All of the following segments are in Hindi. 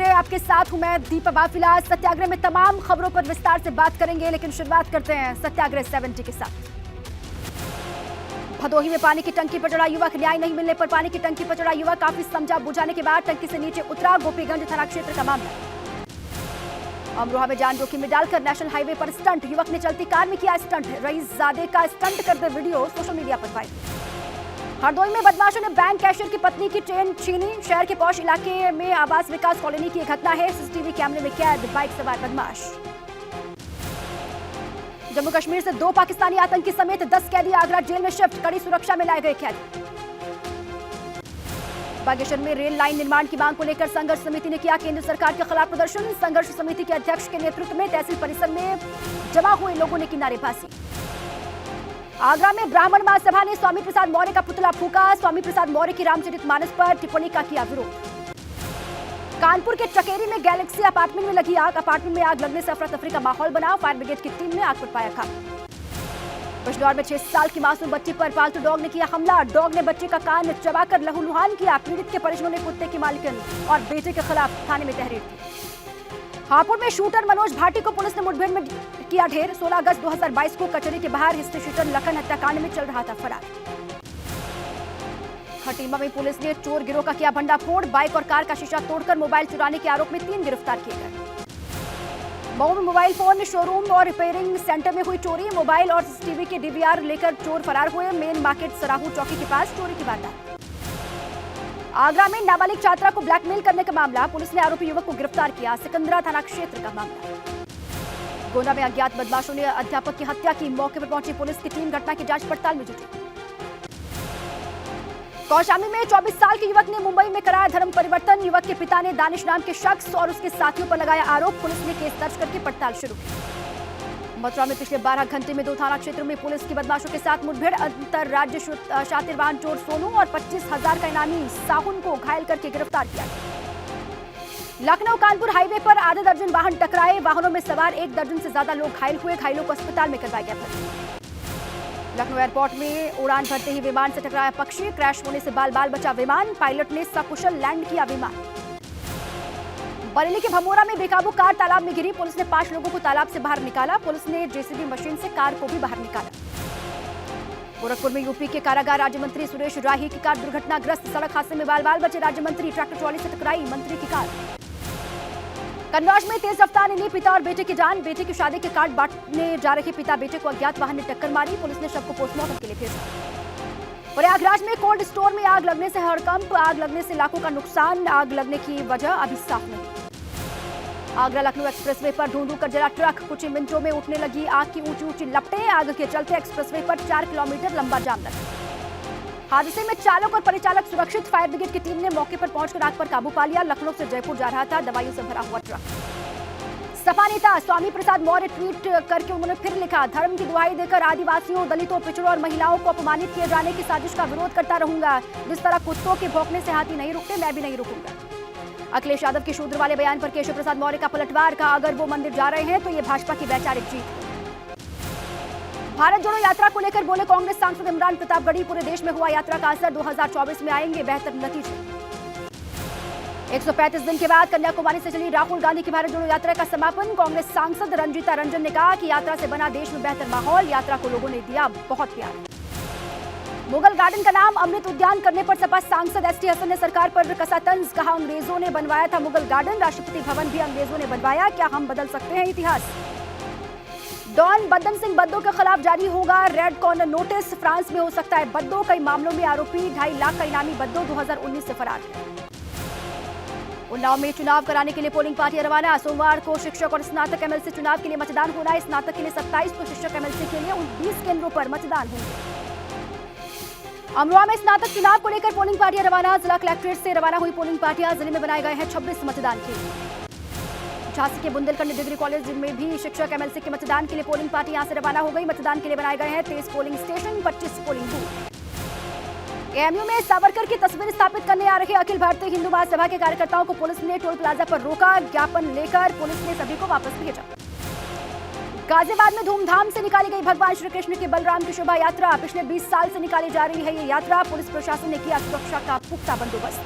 सत्याग्रह, आपके साथ हूं मैं दीपा बाफिला। सत्याग्रह में तमाम खबरों पर विस्तार से बात करेंगे, लेकिन शुरुआत करते हैं सत्याग्रह 70 के साथ। भदोही में पानी की टंकी पर चढ़ा युवक, न्याय नहीं मिलने पर पानी की टंकी पर चढ़ा युवक, काफी समझा बुझाने के बाद टंकी से नीचे उतरा। गोपीगंज थाना क्षेत्र का मामला। अमरोहा में जान जोखिम में डालकर नेशनल हाईवे पर स्टंट, युवक ने चलती कार में किया स्टंट। रईसजादे का स्टंट करते वीडियो सोशल मीडिया पर वायरल। हरदोई में बदमाशों ने बैंक कैशियर की पत्नी की चेन छीनी। शहर के पौष इलाके में आवास विकास कॉलोनी की घटना है। सीसीटीवी कैमरे में कैद बाइक सवार बदमाश। जम्मू कश्मीर से 2 पाकिस्तानी आतंकी समेत 10 कैदी आगरा जेल में शिफ्ट, कड़ी सुरक्षा में लाए गए कैदी। बागेश्वर में रेल लाइन निर्माण की मांग को लेकर संघर्ष समिति ने किया केंद्र सरकार के खिलाफ प्रदर्शन। संघर्ष समिति के अध्यक्ष के नेतृत्व में तहसील परिसर में जमा हुए लोगों ने की नारेबाजी। आगरा में ब्राह्मण महासभा ने स्वामी प्रसाद मौर्य का पुतला फूंका। स्वामी प्रसाद मौर्य की रामचरितमानस पर टिप्पणी का किया विरोध। कानपुर के चकेरी में गैलेक्सी अपार्टमेंट में लगी आग, अपार्टमेंट में आग लगने से अफरा तफरी का माहौल बना। फायर ब्रिगेड की टीम ने आग पर पाया काबू। बिजनौर में 6 साल की मासूम बच्ची पर पालतू डॉग ने किया हमला। डॉग ने बच्चे का कान चबाकर लहूलुहान किया। पीड़ित के परिजनों ने कुत्ते की मालिकन और बेटे के खिलाफ थाने में तहरीर दी। हापुड़ में शूटर मनोज भाटी को पुलिस ने मुठभेड़ में किया ढेर। 16 अगस्त 2022 को कचहरी के बाहर हिस्ट्री शूटर लखन हत्याकांड में चल रहा था फरार। खटीमा में पुलिस ने चोर गिरोह का किया भंडाफोड़। बाइक और कार का शीशा तोड़कर मोबाइल चुराने के आरोप में 3 गिरफ्तार किए गए। मऊ में मोबाइल फोन शोरूम और रिपेयरिंग सेंटर में हुई चोरी। मोबाइल और सीसीटीवी के डीवीआर लेकर चोर फरार हुए। मेन मार्केट सराहू चौकी के पास चोरी की वारदात। आगरा में नाबालिग छात्रा को ब्लैकमेल करने का मामला, पुलिस ने आरोपी युवक को गिरफ्तार किया। सिकंदरा थाना क्षेत्र का मामला। गोंडा में अज्ञात बदमाशों ने अध्यापक की हत्या की। मौके पर पहुंची पुलिस की टीम घटना की जांच पड़ताल में जुटी। कौशाम्बी में 24 साल के युवक ने मुंबई में कराया धर्म परिवर्तन। युवक के पिता ने दानिश नाम के शख्स और उसके साथियों पर लगाया आरोप। पुलिस ने केस दर्ज करके पड़ताल शुरू की। मथुरा में पिछले 12 घंटे में 2 थाना क्षेत्रों में पुलिस की बदमाशों के साथ मुठभेड़। अंतर राज्य शातिर वाहन चोर सोनू और 25,000 का इनामी साहुन को घायल करके गिरफ्तार किया। लखनऊ कानपुर हाईवे पर आधे दर्जन वाहन टकराए। वाहनों में सवार 1 दर्जन से ज्यादा लोग घायल हुए। घायलों को अस्पताल में करवाया गया था। लखनऊ एयरपोर्ट में उड़ान भरते ही विमान से टकराया पक्षी। क्रैश होने से बाल बाल बचा विमान। पायलट ने सकुशल लैंड किया विमान। बरेली के भमोरा में बेकाबू कार तालाब में गिरी। पुलिस ने 5 लोगों को तालाब से बाहर निकाला। पुलिस ने जेसीबी मशीन से कार को भी बाहर निकाला। गोरखपुर में यूपी के कारागार राज्य मंत्री सुरेश राही की कार दुर्घटनाग्रस्त। सड़क हादसे में बाल बाल बचे राज्य मंत्री। ट्रैक्टर ट्रॉली से टकराई मंत्री की कार। कन्नौज में तेज रफ्तार ने ली पिता और बेटे की जान। बेटे की शादी के कार्ड बांटने जा रहे पिता बेटे को अज्ञात वाहन ने टक्कर मारी। पुलिस ने शव को पोस्टमार्टम के लिए भेजा। प्रयागराज में कोल्ड स्टोर में आग लगने से हड़कंप। आग लगने से लाखों का नुकसान। आग लगने की वजह अभी साफ नहीं। आगरा लखनऊ एक्सप्रेसवे पर ढूंढ कर जला ट्रक। कुछ ही मिनटों में उठने लगी आग की ऊंची ऊंची लपटें। आग के चलते एक्सप्रेसवे पर 4 किलोमीटर लंबा जाम लगा। हादसे में चालक और परिचालक सुरक्षित। फायर ब्रिगेड की टीम ने मौके पर पहुंचकर आग पर काबू पा लिया। लखनऊ से जयपुर जा रहा था दवाइयों से भरा हुआ ट्रक। सपा नेता स्वामी प्रसाद मौर्य ट्वीट करके उन्होंने फिर लिखा, धर्म की दुहाई देकर आदिवासियों, दलितों, पिछड़ों और महिलाओं को अपमानित किए जाने की साजिश का विरोध करता रहूंगा। जिस तरह कुत्तों के भौंकने से हाथी नहीं रुकते, मैं भी नहीं रुकूंगा। अखिलेश यादव के शूद्र वाले बयान पर केशव प्रसाद मौर्य का पलटवार। कहा, अगर वो मंदिर जा रहे हैं तो ये भाजपा की वैचारिक जीत है। भारत जोड़ो यात्रा को लेकर बोले कांग्रेस सांसद इमरान प्रतापगढ़ी। पूरे देश में हुआ यात्रा का असर। 2024 में आएंगे बेहतर नतीजे। 135 दिन के बाद कन्याकुमारी से चली राहुल गांधी की भारत जोड़ो यात्रा का समापन। कांग्रेस सांसद रंजीता रंजन ने कहा कि यात्रा से बना देश में बेहतर माहौल। यात्रा को लोगों ने दिया बहुत प्यार। मुगल गार्डन का नाम अमृत उद्यान करने पर सपा सांसद एसटी हसन ने सरकार पर कसा तंज। कहा, अंग्रेजों ने बनवाया था मुगल गार्डन। राष्ट्रपति भवन भी अंग्रेजों ने बनवाया। क्या हम बदल सकते हैं इतिहास? डॉन बद्दन सिंह बद्दो के खिलाफ जारी होगा रेड कॉर्नर नोटिस। फ्रांस में हो सकता है बद्दो। कई मामलों में आरोपी 2.5 लाख का इनामी बद्दो 2019 से फरार है। उन्नाव में चुनाव कराने के लिए पोलिंग पार्टियां रवाना। सोमवार को शिक्षक और स्नातक एमएलसी चुनाव के लिए मतदान होना है। स्नातक के लिए 27 तो शिक्षक एमएलसी के लिए 20 केंद्रों पर मतदान होंगे। अमरोहा में स्नातक चुनाव को लेकर पोलिंग पार्टियां रवाना। जिला कलेक्ट्रेट से रवाना हुई पोलिंग पार्टियां। जिले में बनाए गए हैं 26 मतदान केंद्र। झांसी के बुंदेलखंड डिग्री कॉलेज में भी शिक्षक एमएलसी के मतदान के लिए पोलिंग पार्टी यहां से रवाना हो गई। मतदान के लिए बनाए गए हैं 23 polling station, 25 polling booth. AMU में सावरकर की तस्वीर स्थापित करने आ रहे अखिल भारतीय हिंदू महासभा के कार्यकर्ताओं को पुलिस ने टोल प्लाजा पर रोका। ज्ञापन लेकर पुलिस ने सभी को वापस भेजा। गाजियाबाद में धूमधाम से निकाली गई भगवान श्री कृष्ण के बलराम की शोभा यात्रा। पिछले 20 साल से निकाली जा रही है ये यात्रा। पुलिस प्रशासन ने किया सुरक्षा का पुख्ता बंदोबस्त।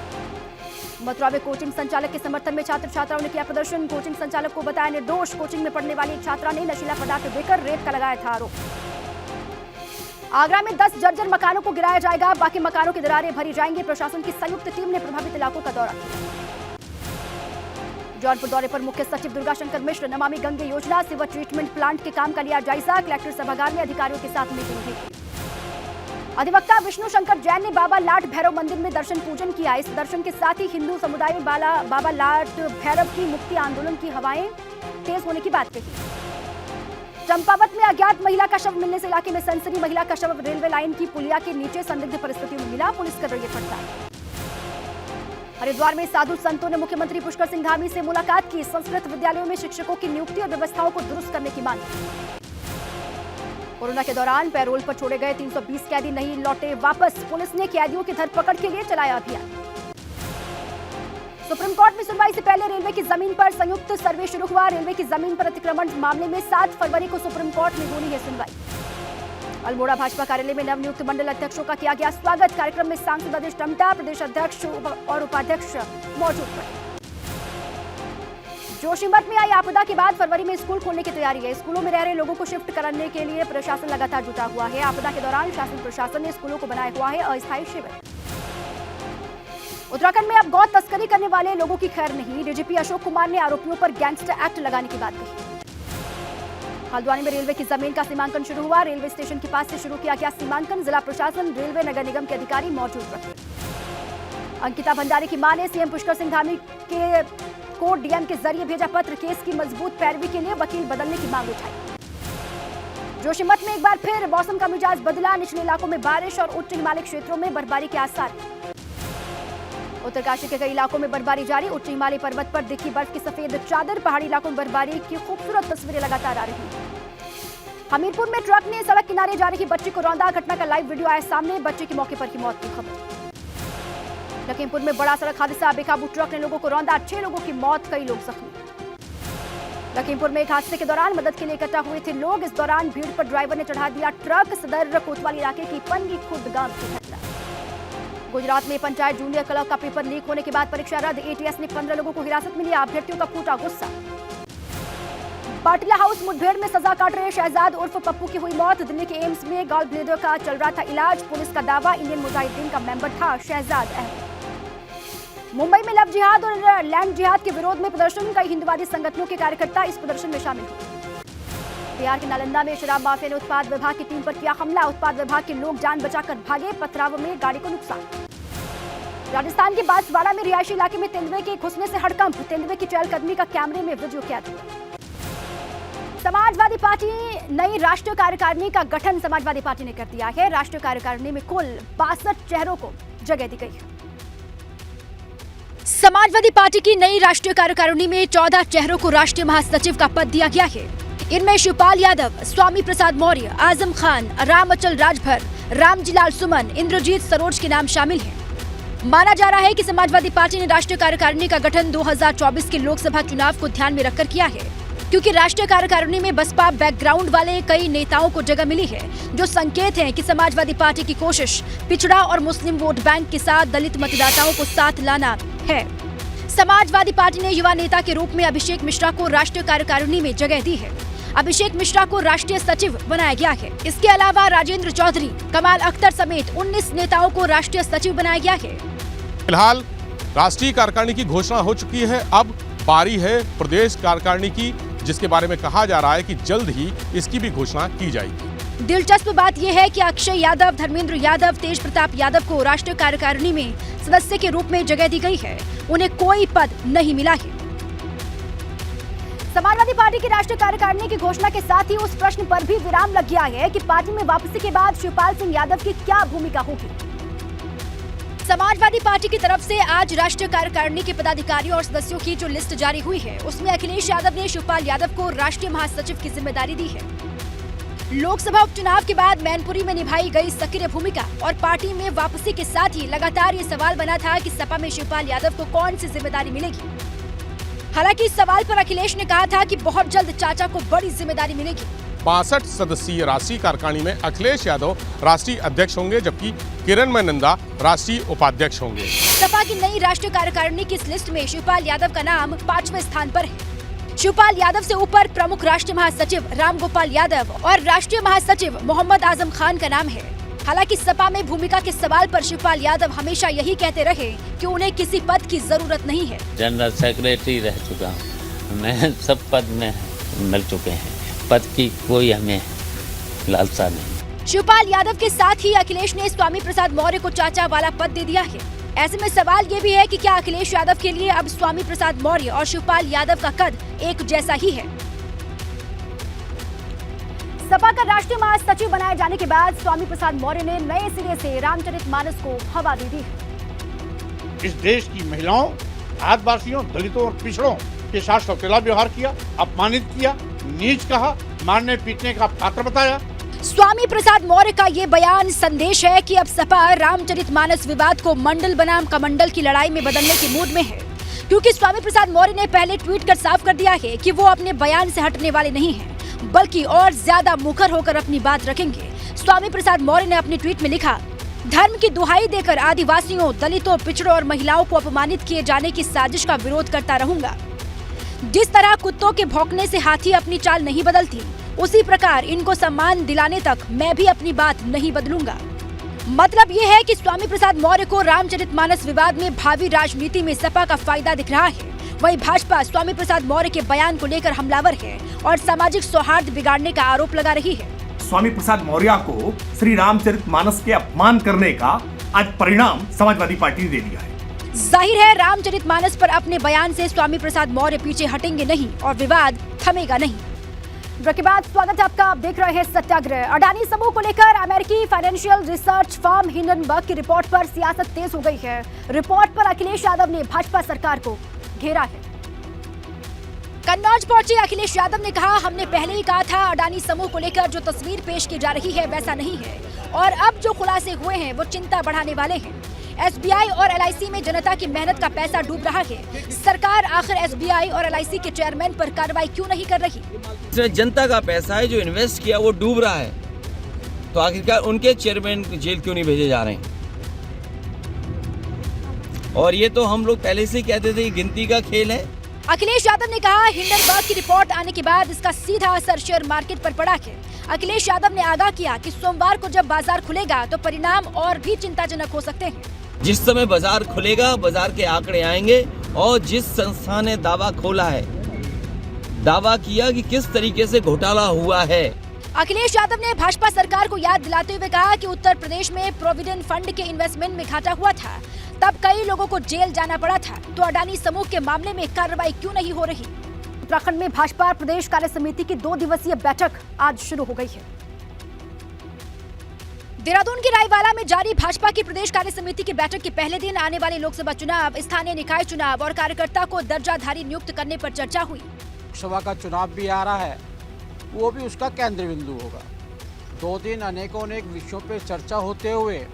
मथुरा में कोचिंग संचालक के समर्थन में छात्र छात्राओं ने किया प्रदर्शन। कोचिंग संचालक को बताया निर्दोष। कोचिंग में पढ़ने वाली एक छात्रा ने नशीला पदार्थ देकर रेप का लगाया था आरोप। आगरा में 10 जर्जर मकानों को गिराया जाएगा, बाकी मकानों की दरारें भरी जाएंगी। प्रशासन की संयुक्त टीम ने प्रभावित इलाकों का दौरा किया। जौनपुर दौरे पर मुख्य सचिव दुर्गाशंकर मिश्र। नमामि गंगे योजना सीवर ट्रीटमेंट प्लांट के काम का लिया जायजा। कलेक्टर सभागार में अधिकारियों के साथ मीटिंग हुई। अधिवक्ता विष्णु शंकर जैन ने बाबा लाट भैरव मंदिर में दर्शन पूजन किया। इस दर्शन के साथ ही हिंदू समुदाय में बाबा लाट भैरव की मुक्ति आंदोलन की हवाएं तेज होने की बात कही। चंपावत में अज्ञात महिला का शव मिलने से इलाके में सनसनी। महिला का शव रेलवे लाइन की पुलिया के नीचे संदिग्ध परिस्थितियों में मिला। पुलिस कर रही है पड़ताल। हरिद्वार में साधु संतों ने मुख्यमंत्री पुष्कर सिंह धामी से मुलाकात की। संस्कृत विद्यालयों में शिक्षकों की नियुक्ति और व्यवस्थाओं को दुरुस्त करने की मांग। कोरोना के दौरान पैरोल पर छोड़े गए 320 कैदी नहीं लौटे वापस। पुलिस ने कैदियों की धरपकड़ के लिए चलाया अभियान। सुप्रीम कोर्ट में सुनवाई से पहले रेलवे की जमीन पर संयुक्त सर्वे शुरू हुआ। रेलवे की जमीन पर अतिक्रमण मामले में 7 फरवरी को सुप्रीम कोर्ट में होनी है सुनवाई। अल्मोड़ा भाजपा कार्यालय में नवनियुक्त मंडल अध्यक्षों का किया गया स्वागत। कार्यक्रम में सांसद अदिश टमटा, प्रदेश अध्यक्ष और उपाध्यक्ष मौजूद रहे। जोशीमठ में आई आपदा के बाद फरवरी में स्कूल खोलने की तैयारी है। स्कूलों में रह रहे लोगों को शिफ्ट करने के लिए प्रशासन लगातार जुटा हुआ है। आपदा के दौरान शासन प्रशासन ने स्कूलों को बनाया हुआ है अस्थायी शिविर। उत्तराखंड में अब गौ तस्करी करने वाले लोगों की खैर नहीं। डीजीपी अशोक कुमार ने आरोपियों पर गैंगस्टर एक्ट लगाने की बात कही। हल्द्वानी में रेलवे की जमीन का सीमांकन शुरू हुआ। रेलवे स्टेशन के पास से शुरू किया गया सीमांकन। जिला प्रशासन, रेलवे नगर निगम के अधिकारी मौजूद रहे। अंकिता भंडारी की मां ने सीएम पुष्कर सिंह धामी को डीएम के जरिए भेजा पत्र। केस की मजबूत पैरवी के लिए वकील बदलने की मांग उठाई। जोशीमठ में एक बार फिर मौसम का मिजाज बदला। निचले इलाकों में बारिश और उच्च हिमालय क्षेत्रों में बर्फबारी के आसार। उत्तरकाशी के कई इलाकों में बर्फबारी जारी। उच्च हिमालय पर्वत पर दिखी बर्फ की सफेद चादर। पहाड़ी इलाकों में बर्फबारी की खूबसूरत तस्वीरें लगातार आ रही हैं। हमीरपुर में ट्रक ने सड़क किनारे जा रही बच्ची को रौंदा। घटना का लाइव वीडियो आया सामने। बच्चे की मौके पर ही मौत की खबर। लखीमपुर में बड़ा सड़क हादसा। बेकाबू ट्रक ने लोगों को रौंदा। 6 लोगों की मौत, कई लोग जख्मी। लखीमपुर में एक हादसे के दौरान मदद के लिए इकट्ठा हुए थे लोग। इस दौरान भीड़ पर ड्राइवर ने चढ़ा दिया ट्रक। सदर कोतवाली इलाके की पनगी खुर्द गांव की घटना। गुजरात में पंचायत जूनियर क्लर्क का पेपर लीक होने के बाद परीक्षा रद्द। एटीएस ने 15 लोगों को हिरासत में लिया। अभ्यर्थियों का फूटा गुस्सा। पाटिला हाउस मुठभेड़ में सजा काट रहे शहजाद उर्फ पप्पू की हुई मौत। दिल्ली के एम्स में गॉल ब्लेडर का चल रहा था इलाज। पुलिस का दावा इंडियन मुजाहिदीन का मेंबर था शहजाद अहमद। मुंबई में लव जिहाद और लैंड जिहाद के विरोध में प्रदर्शन। कई हिंदुवादी संगठनों के कार्यकर्ता इस प्रदर्शन में शामिल हुए। बिहार के नालंदा में शराब माफिया ने उत्पाद विभाग की टीम पर किया हमला। उत्पाद विभाग के लोग जान बचाकर भागे। पथराव में गाड़ी को नुकसान। राजस्थान के बांसवाड़ा में रिहायशी इलाके में तेंदुए के घुसने से हड़कंप। तेंदुए की चहलकदमी का कैमरे में वीडियो कैद हुआ। समाजवादी पार्टी नई राष्ट्रीय कार्यकारिणी का गठन समाजवादी पार्टी ने कर दिया है। राष्ट्रीय कार्यकारिणी में कुल 62 चेहरों को जगह दी गई है। समाजवादी पार्टी की नई राष्ट्रीय कार्यकारिणी में 14 चेहरों को राष्ट्रीय महासचिव का पद दिया गया है। इनमें शिवपाल यादव, स्वामी प्रसाद मौर्य, आजम खान, राम अचल राजभर, रामजीलाल सुमन, इंद्रजीत सरोज के नाम शामिल हैं। माना जा रहा है कि समाजवादी पार्टी ने राष्ट्रीय कार्यकारिणी का गठन 2024 के लोकसभा चुनाव को ध्यान में रखकर किया है, क्योंकि राष्ट्रीय कार्यकारिणी में बसपा बैकग्राउंड वाले कई नेताओं को जगह मिली है, जो संकेत है कि समाजवादी पार्टी की कोशिश पिछड़ा और मुस्लिम वोट बैंक के साथ दलित मतदाताओं को साथ लाना है। समाजवादी पार्टी ने युवा नेता के रूप में अभिषेक मिश्रा को राष्ट्रीय कार्यकारिणी में जगह दी है। अभिषेक मिश्रा को राष्ट्रीय सचिव बनाया गया है। इसके अलावा राजेंद्र चौधरी, कमाल अख्तर समेत 19 नेताओं को राष्ट्रीय सचिव बनाया गया है। फिलहाल राष्ट्रीय कार्यकारिणी की घोषणा हो चुकी है। अब बारी है प्रदेश कार्यकारिणी की, जिसके बारे में कहा जा रहा है कि जल्द ही इसकी भी घोषणा की जाएगी। दिलचस्प बात यह है कि अक्षय यादव, धर्मेंद्र यादव, तेज प्रताप यादव को राष्ट्रीय कार्यकारिणी में सदस्य के रूप में जगह दी गई है। उन्हें कोई पद नहीं मिला है। समाजवादी पार्टी की राष्ट्रीय कार्यकारिणी की घोषणा के साथ ही उस प्रश्न पर भी विराम लग गया है कि पार्टी में वापसी के बाद शिवपाल सिंह यादव की क्या भूमिका होगी। समाजवादी पार्टी की तरफ से आज राष्ट्रीय कार्यकारिणी के पदाधिकारियों और सदस्यों की जो लिस्ट जारी हुई है, उसमें अखिलेश यादव ने शिवपाल यादव को राष्ट्रीय महासचिव की जिम्मेदारी दी है। लोकसभा उपचुनाव के बाद मैनपुरी में निभाई गई सक्रिय भूमिका और पार्टी में वापसी के साथ ही लगातार ये सवाल बना था कि सपा में शिवपाल यादव को कौन सी जिम्मेदारी मिलेगी। हालांकि इस सवाल पर अखिलेश ने कहा था कि बहुत जल्द चाचा को बड़ी जिम्मेदारी मिलेगी। 62 सदस्यीय राष्ट्रीय कार्यकारिणी में अखिलेश यादव राष्ट्रीय अध्यक्ष होंगे, जबकि किरणमय नंदा राष्ट्रीय उपाध्यक्ष होंगे। सपा की नई राष्ट्रीय कार्यकारिणी की इस लिस्ट में शिवपाल यादव का नाम 5वें स्थान पर है। शिवपाल यादव से ऊपर प्रमुख राष्ट्रीय महासचिव रामगोपाल यादव और राष्ट्रीय महासचिव मोहम्मद आजम खान का नाम है। हालांकि सपा में भूमिका के सवाल पर शिवपाल यादव हमेशा यही कहते रहे कि उन्हें किसी पद की जरूरत नहीं है। जनरल सेक्रेटरी रह चुका हूँ मैं, सब पद में मिल चुके हैं, पद की कोई हमें लालसा नहीं। शिवपाल यादव के साथ ही अखिलेश ने स्वामी प्रसाद मौर्य को चाचा वाला पद दे दिया है। ऐसे में सवाल ये भी है कि क्या अखिलेश यादव के लिए अब स्वामी प्रसाद मौर्य और शिवपाल यादव का कद एक जैसा ही है। सपा का राष्ट्रीय महासचिव बनाए जाने के बाद स्वामी प्रसाद मौर्य ने नए सिरे से रामचरितमानस को हवा दे दी है। इस देश की महिलाओं, आदिवासियों, दलितों और पिछड़ों के साथ सौतेला व्यवहार किया, अपमानित किया, नीच कहा, मारने पीटने का पात्र बताया। स्वामी प्रसाद मौर्य का ये बयान संदेश है कि अब सपा रामचरितमानस विवाद को मंडल बनाम कमंडल की लड़ाई में बदलने के मूड में है, क्योंकि स्वामी प्रसाद मौर्य ने पहले ट्वीट कर साफ कर दिया है कि वो अपने बयान से हटने वाले नहीं हैं, बल्कि और ज्यादा मुखर होकर अपनी बात रखेंगे। स्वामी प्रसाद मौर्य ने अपने ट्वीट में लिखा, धर्म की दुहाई देकर आदिवासियों, दलितों, पिछड़ों और महिलाओं को अपमानित किए जाने की साजिश का विरोध करता रहूंगा। जिस तरह कुत्तों के भौंकने से हाथी अपनी चाल नहीं बदलती, उसी प्रकार इनको सम्मान दिलाने तक मैं भी अपनी बात नहीं बदलूंगा। मतलब ये है कि स्वामी प्रसाद मौर्य को रामचरितमानस विवाद में भावी राजनीति में सपा का फायदा दिख रहा है। वहीं भाजपा स्वामी प्रसाद मौर्य के बयान को लेकर हमलावर है और सामाजिक सौहार्द बिगाड़ने का आरोप लगा रही है। स्वामी प्रसाद मौर्य को श्री रामचरितमानस के अपमान करने का आज परिणाम समाजवादी पार्टी ने दे दिया है। जाहिर है रामचरितमानस पर अपने बयान से स्वामी प्रसाद मौर्य पीछे हटेंगे नहीं और विवाद थमेगा नहीं। ब्रेक के बाद स्वागत है आपका, आप देख रहे हैं सत्याग्रह। अडानी समूह को लेकर अमेरिकी फाइनेंशियल रिसर्च फर्म हिंडनबर्ग की रिपोर्ट पर सियासत तेज हो गई है। रिपोर्ट पर अखिलेश यादव ने भाजपा सरकार को घेरा है। कन्नौज पहुंचे अखिलेश यादव ने कहा, हमने पहले ही कहा था अडानी समूह को लेकर जो तस्वीर पेश की जा रही है वैसा नहीं है और अब जो खुलासे हुए हैं वो चिंता बढ़ाने वाले हैं। एसबीआई और एलआईसी में जनता की मेहनत का पैसा डूब रहा है। सरकार आखिर एसबीआई और एलआईसी के चेयरमैन पर कार्रवाई क्यों नहीं कर रही? इसमें जनता का पैसा है जो इन्वेस्ट किया वो डूब रहा है, तो आखिरकार उनके चेयरमैन जेल क्यों नहीं भेजे जा रहे हैं? और ये तो हम लोग पहले से कहते थे गिनती का खेल है। अखिलेश यादव ने कहा, हिंडनबर्ग की रिपोर्ट आने के बाद इसका सीधा असर शेयर मार्केट पर पड़ा है। अखिलेश यादव ने आगाह किया कि सोमवार को जब बाजार खुलेगा तो परिणाम और भी चिंताजनक हो सकते हैं। जिस समय बाजार खुलेगा बाजार के आंकड़े आएंगे और जिस संस्था ने दावा खोला है, दावा किया कि किस तरीके से घोटाला हुआ है। अखिलेश यादव ने भाजपा सरकार को याद दिलाते हुए कहा कि उत्तर प्रदेश में प्रोविडेंट फंड के इन्वेस्टमेंट में घाटा हुआ था, तब कई लोगों को जेल जाना पड़ा था, तो अडानी समूह के मामले में कार्रवाई क्यों नहीं हो रही? उत्तराखंड में भाजपा प्रदेश कार्य समिति की 2 दिवसीय बैठक आज शुरू हो गई है। देहरादून के रायवाला में जारी भाजपा की प्रदेश कार्य समिति की बैठक के पहले दिन आने वाले लोकसभा चुनाव, स्थानीय निकाय चुनाव और कार्यकर्ता को दर्जाधारी नियुक्त करने पर चर्चा हुई। लोकसभा का चुनाव भी आ रहा है, वो भी उसका केंद्र बिंदु होगा। 2 दिन अनेकों विषयों पर चर्चा होते हुए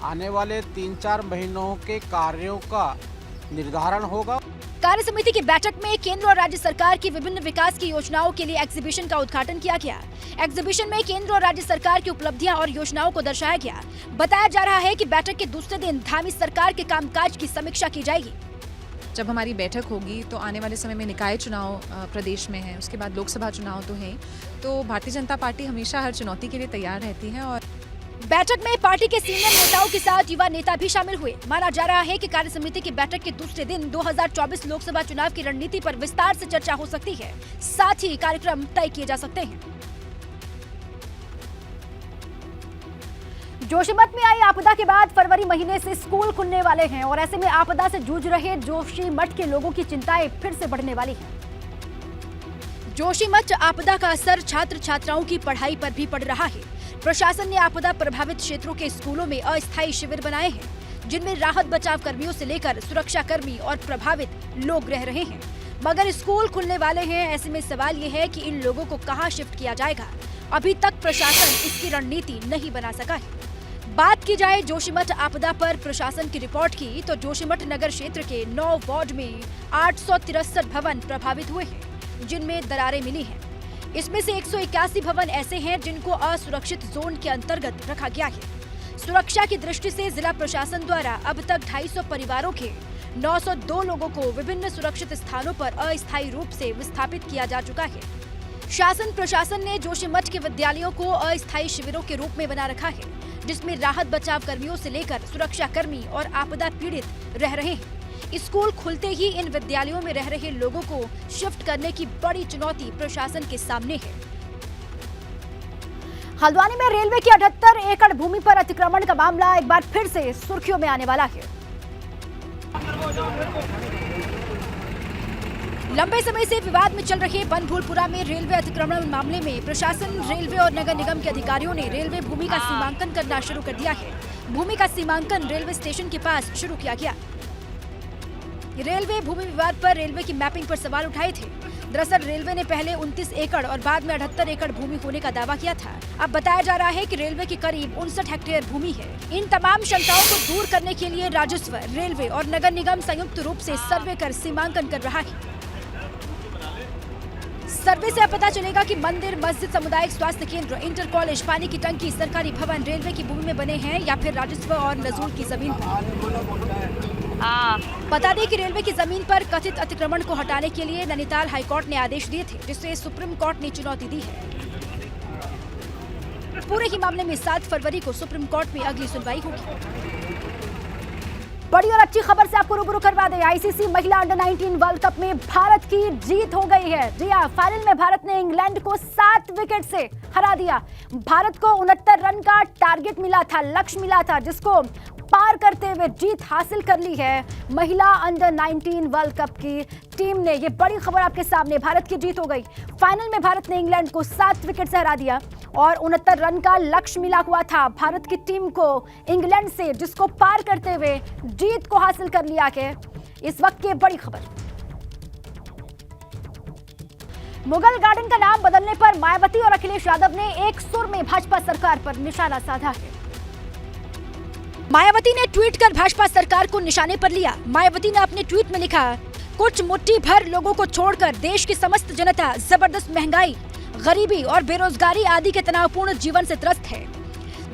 आने वाले 3-4 महीनों के कार्यों का निर्धारण होगा। कार्य समिति की बैठक में केंद्र और राज्य सरकार की विभिन्न विकास की योजनाओं के लिए एग्जीबिशन का उद्घाटन किया गया। एग्जीबिशन में केंद्र और राज्य सरकार की उपलब्धियां और योजनाओं को दर्शाया गया। बताया जा रहा है कि बैठक के दूसरे दिन धामी सरकार के कामकाज की समीक्षा की जाएगी। जब हमारी बैठक होगी तो आने वाले समय में निकाय चुनाव प्रदेश में है, उसके बाद लोकसभा चुनाव तो है, तो भारतीय जनता पार्टी हमेशा हर चुनौती के लिए तैयार रहती है। और बैठक में पार्टी के सीनियर नेताओं के साथ युवा नेता भी शामिल हुए। माना जा रहा है कि कार्य समिति की बैठक के दूसरे दिन 2024 लोकसभा चुनाव की रणनीति पर विस्तार से चर्चा हो सकती है, साथ ही कार्यक्रम तय किए जा सकते हैं। जोशीमठ में आई आपदा के बाद फरवरी महीने से स्कूल खुलने वाले हैं और ऐसे में आपदा से जूझ रहे जोशीमठ के लोगों की चिंताएं फिर से बढ़ने वाली हैं। जोशीमठ आपदा का असर छात्र छात्राओं की पढ़ाई पर भी पड़ रहा है। प्रशासन ने आपदा प्रभावित क्षेत्रों के स्कूलों में अस्थायी शिविर बनाए हैं, जिनमें राहत बचाव कर्मियों से लेकर सुरक्षा कर्मी और प्रभावित लोग रह रहे हैं। मगर स्कूल खुलने वाले हैं, ऐसे में सवाल ये है कि इन लोगों को कहां शिफ्ट किया जाएगा। अभी तक प्रशासन इसकी रणनीति नहीं बना सका है। बात की जाए जोशीमठ आपदा पर प्रशासन की रिपोर्ट की तो जोशीमठ नगर क्षेत्र के 9 वार्ड में 863 भवन प्रभावित हुए हैं, जिनमें दरारें मिली हैं। इसमें से 181 भवन ऐसे हैं जिनको असुरक्षित जोन के अंतर्गत रखा गया है। सुरक्षा की दृष्टि से जिला प्रशासन द्वारा अब तक 250 परिवारों के 902 लोगों को विभिन्न सुरक्षित स्थानों पर अस्थायी रूप से विस्थापित किया जा चुका है। शासन प्रशासन ने जोशीमठ के विद्यालयों को अस्थायी शिविरों के रूप में बना रखा है, जिसमें राहत बचाव कर्मियों से लेकर सुरक्षा कर्मी और आपदा पीड़ित रह रहे हैं। स्कूल खुलते ही इन विद्यालयों में रह रहे लोगों को शिफ्ट करने की बड़ी चुनौती प्रशासन के सामने है। हल्द्वानी में रेलवे की 78 एकड़ भूमि पर अतिक्रमण का मामला एक बार फिर से सुर्खियों में आने वाला है। लंबे समय से विवाद में चल रहे बनभूलपुरा में रेलवे अतिक्रमण मामले में प्रशासन, रेलवे और नगर निगम के अधिकारियों ने रेलवे भूमि का सीमांकन करना शुरू कर दिया है। भूमि का सीमांकन रेलवे स्टेशन के पास शुरू किया गया। रेलवे भूमि विवाद पर रेलवे की मैपिंग पर सवाल उठाए थे। दरअसल रेलवे ने पहले 29 एकड़ और बाद में 78 एकड़ भूमि होने का दावा किया था। अब बताया जा रहा है कि रेलवे की करीब 59 हेक्टेयर भूमि है। इन तमाम शंकाओं को दूर करने के लिए राजस्व, रेलवे और नगर निगम संयुक्त रूप से सर्वे कर सीमांकन कर रहा है। सर्वे से अब पता चलेगा कि मंदिर, मस्जिद, सामुदायिक स्वास्थ्य केंद्र, इंटर कॉलेज, पानी की टंकी, सरकारी भवन रेलवे की भूमि में बने हैं या फिर राजस्व और नजूल की जमीन पर। बता दें कि रेलवे की जमीन पर कथित अतिक्रमण को हटाने के लिए नैनीताल हाईकोर्ट ने आदेश दिए थे, जिसे सुप्रीम कोर्ट ने चुनौती दी है। पूरे ही मामले में 7 फरवरी को सुप्रीम कोर्ट में अगली सुनवाई होगी। बड़ी और अच्छी खबर से आपको रूबरू करवा दें। आईसीसी महिला अंडर 19 वर्ल्ड कप में भारत की जीत हो गई है। जी हां, फाइनल में भारत ने इंग्लैंड को 7 विकेट से हरा दिया। भारत को 69 रन का टारगेट मिला था, लक्ष्य मिला था, जिसको पार करते हुए जीत हासिल कर ली है महिला अंडर 19 वर्ल्ड कप की टीम ने। ये बड़ी खबर आपके सामने, भारत की जीत हो गई। फाइनल में भारत ने इंग्लैंड को 7 विकेट से हरा दिया और 69 रन का लक्ष्य मिला हुआ था भारत की टीम को इंग्लैंड से, जिसको पार करते हुए जीत को हासिल कर लिया है। इस वक्त की बड़ी खबर, मुगल गार्डन का नाम बदलने पर मायावती और अखिलेश यादव ने एक सुर में भाजपा सरकार पर निशाना साधा है। मायावती ने ट्वीट कर भाजपा सरकार को निशाने पर लिया। मायावती ने अपने ट्वीट में लिखा, कुछ मुट्ठी भर लोगों को छोड़कर देश की समस्त जनता जबरदस्त महंगाई, गरीबी और बेरोजगारी आदि के तनावपूर्ण जीवन से त्रस्त है,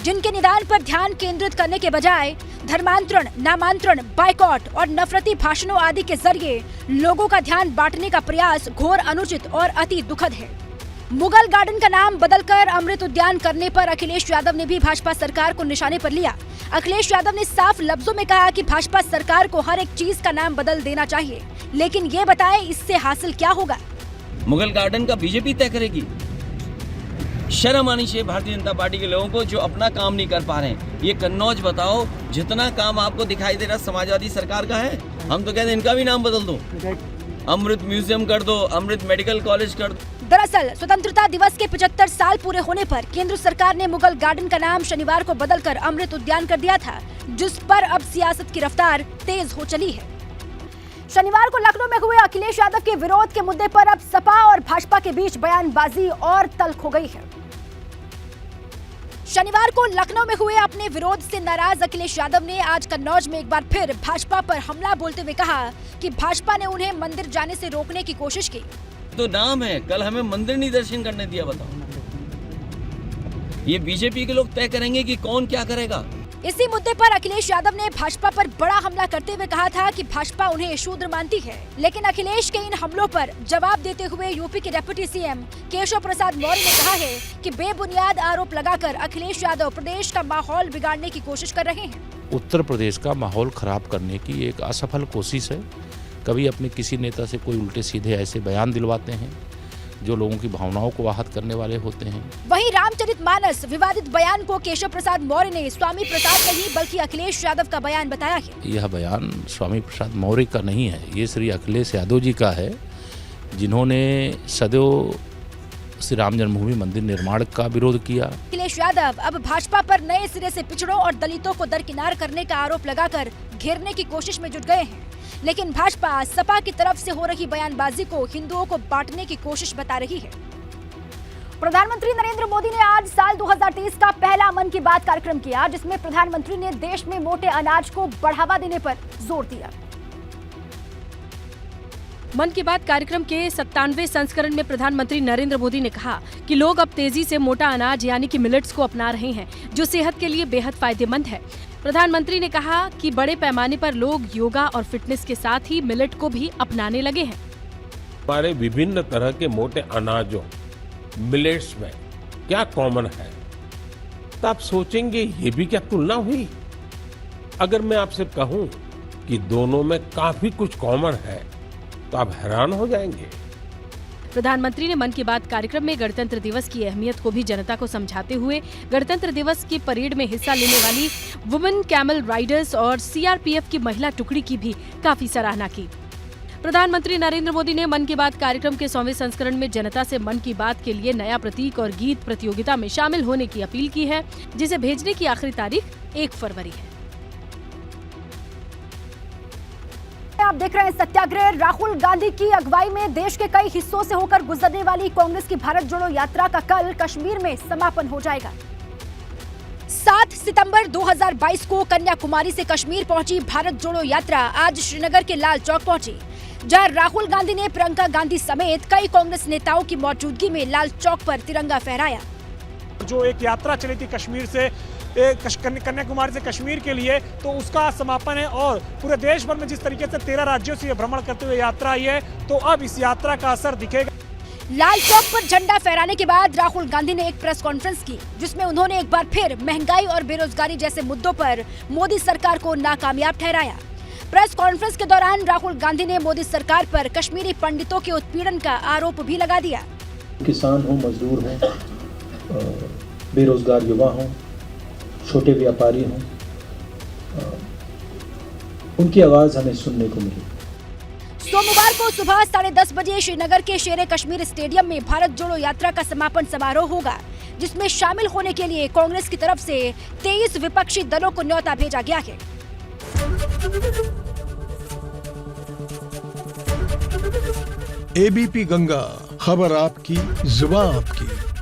जिनके निदान पर ध्यान केंद्रित करने के बजाय धर्मांतरण, नामांतरण, बाइकॉट और नफरती भाषणों आदि के जरिए लोगों का ध्यान बांटने का प्रयास घोर अनुचित और अति दुखद है। मुगल गार्डन का नाम बदलकर अमृत उद्यान करने पर अखिलेश यादव ने भी भाजपा सरकार को निशाने पर लिया। अखिलेश यादव ने साफ लफ्जों में कहा कि भाजपा सरकार को हर एक चीज का नाम बदल देना चाहिए, लेकिन ये बताएं इससे हासिल क्या होगा। मुगल गार्डन का बीजेपी तय करेगी। शर्म आनी चाहिए भारतीय जनता पार्टी के लोगों को जो अपना काम नहीं कर पा रहे हैं। ये कन्नौज बताओ, जितना काम आपको दिखाई दे रहा समाजवादी सरकार का है, हम तो कहते हैं इनका भी नाम बदल दो, अमृत म्यूजियम कर दो, अमृत मेडिकल कॉलेज कर दो। दरअसल स्वतंत्रता दिवस के 75 साल पूरे होने पर केंद्र सरकार ने मुगल गार्डन का नाम शनिवार को बदलकर अमृत उद्यान कर दिया था, जिस पर अब सियासत की रफ्तार तेज हो चली है। शनिवार को लखनऊ में हुए अखिलेश यादव के विरोध के मुद्दे पर अब सपा और भाजपा के बीच बयानबाजी और तल्ख हो गई है। शनिवार को लखनऊ में हुए अपने विरोध से नाराज अखिलेश यादव ने आज कन्नौज में एक बार फिर भाजपा पर हमला बोलते हुए कहा कि भाजपा ने उन्हें मंदिर जाने से रोकने की कोशिश की। तो नाम है, कल हमें मंदिर नहीं दर्शन करने दिया, बताओ। ये बीजेपी के लोग तय करेंगे कि कौन क्या करेगा। इसी मुद्दे पर अखिलेश यादव ने भाजपा पर बड़ा हमला करते हुए कहा था कि भाजपा उन्हें शूद्र मानती है, लेकिन अखिलेश के इन हमलों पर जवाब देते हुए यूपी के डिप्टी सीएम केशव प्रसाद मौर्य ने कहा है कि बेबुनियाद आरोप लगाकर अखिलेश यादव प्रदेश का माहौल बिगाड़ने की कोशिश कर रहे हैं। उत्तर प्रदेश का माहौल खराब करने की एक असफल कोशिश है। कभी अपने किसी नेता से कोई उल्टे सीधे ऐसे बयान दिलवाते हैं जो लोगों की भावनाओं को आहत करने वाले होते हैं। वहीं रामचरितमानस विवादित बयान को केशव प्रसाद मौर्य ने स्वामी प्रसाद नहीं बल्कि अखिलेश यादव का बयान बताया है। यह बयान स्वामी प्रसाद मौर्य का नहीं है, ये श्री अखिलेश यादव जी का है, जिन्होंने सदैव श्री राम जन्मभूमि मंदिर निर्माण का विरोध किया। अखिलेश यादव अब भाजपा पर नए सिरे से पिछड़ों और दलितों को दरकिनार करने का आरोप लगाकर घेरने की कोशिश में जुट गए हैं, लेकिन भाजपा सपा की तरफ से हो रही बयानबाजी को हिंदुओं को बांटने की कोशिश बता रही है। प्रधानमंत्री नरेंद्र मोदी ने आज साल 2023 का पहला मन की बात कार्यक्रम किया, जिसमें प्रधानमंत्री ने देश में मोटे अनाज को बढ़ावा देने पर जोर दिया। मन की बात कार्यक्रम के 97वें संस्करण में प्रधानमंत्री नरेंद्र मोदी ने कहा कि लोग अब तेजी से मोटा अनाज यानी कि मिलेट्स को अपना रहे हैं, जो सेहत के लिए बेहद फायदेमंद है। प्रधानमंत्री ने कहा कि बड़े पैमाने पर लोग योगा और फिटनेस के साथ ही मिलेट को भी अपनाने लगे हैं। हमारे विभिन्न तरह के मोटे अनाजों मिलेट्स में क्या कॉमन है, तो आप सोचेंगे ये भी क्या तुलना हुई। अगर मैं आपसे कहूं कि दोनों में काफी कुछ कॉमन है तो आप हैरान हो जाएंगे। प्रधानमंत्री ने मन की बात कार्यक्रम में गणतंत्र दिवस की अहमियत को भी जनता को समझाते हुए गणतंत्र दिवस की परेड में हिस्सा लेने वाली वुमेन कैमल राइडर्स और सीआरपीएफ की महिला टुकड़ी की भी काफी सराहना की। प्रधानमंत्री नरेंद्र मोदी ने मन की बात कार्यक्रम के 100वें संस्करण में जनता से मन की बात के लिए नया प्रतीक और गीत प्रतियोगिता में शामिल होने की अपील की है, जिसे भेजने की आखिरी तारीख 1 फरवरी है। आप देख रहे हैं सत्याग्रह। राहुल गांधी की अगुवाई में देश के कई हिस्सों से होकर गुजरने वाली कांग्रेस की भारत जोड़ो यात्रा का कल कश्मीर में समापन हो जाएगा। 7 सितंबर 2022 को कन्याकुमारी से कश्मीर पहुंची भारत जोड़ो यात्रा आज श्रीनगर के लाल चौक पहुंची, जहां राहुल गांधी ने प्रियंका गांधी समेत कई कांग्रेस नेताओं की मौजूदगी में लाल चौक पर तिरंगा फहराया। जो एक यात्रा चली थी कश्मीर से कन्याकुमारी से कश्मीर के लिए, तो उसका समापन है और पूरे देश भर में जिस तरीके से 13 राज्यों से भ्रमण करते हुए यात्रा आई है, तो अब इस यात्रा का असर दिखेगा। लाल चौक पर झंडा फहराने के बाद राहुल गांधी ने एक प्रेस कॉन्फ्रेंस की, जिसमें उन्होंने एक बार फिर महंगाई और बेरोजगारी जैसे मुद्दों पर मोदी सरकार को नाकामयाब ठहराया। प्रेस कॉन्फ्रेंस के दौरान राहुल गांधी ने मोदी सरकार पर कश्मीरी पंडितों के उत्पीड़न का आरोप भी लगा दिया। किसान हो, मजदूर हो, बेरोजगार युवा हो, छोटे व्यापारी हों, उनकी आवाज हमें सुनने को मिली। सोमवार को सुबह 10:30 बजे श्रीनगर के शेरे कश्मीर स्टेडियम में भारत जोड़ो यात्रा का समापन समारोह होगा, जिसमें शामिल होने के लिए कांग्रेस की तरफ से 23 विपक्षी दलों को न्योता भेजा गया है। एबीपी गंगा, खबर आपकी, जुबान आपकी।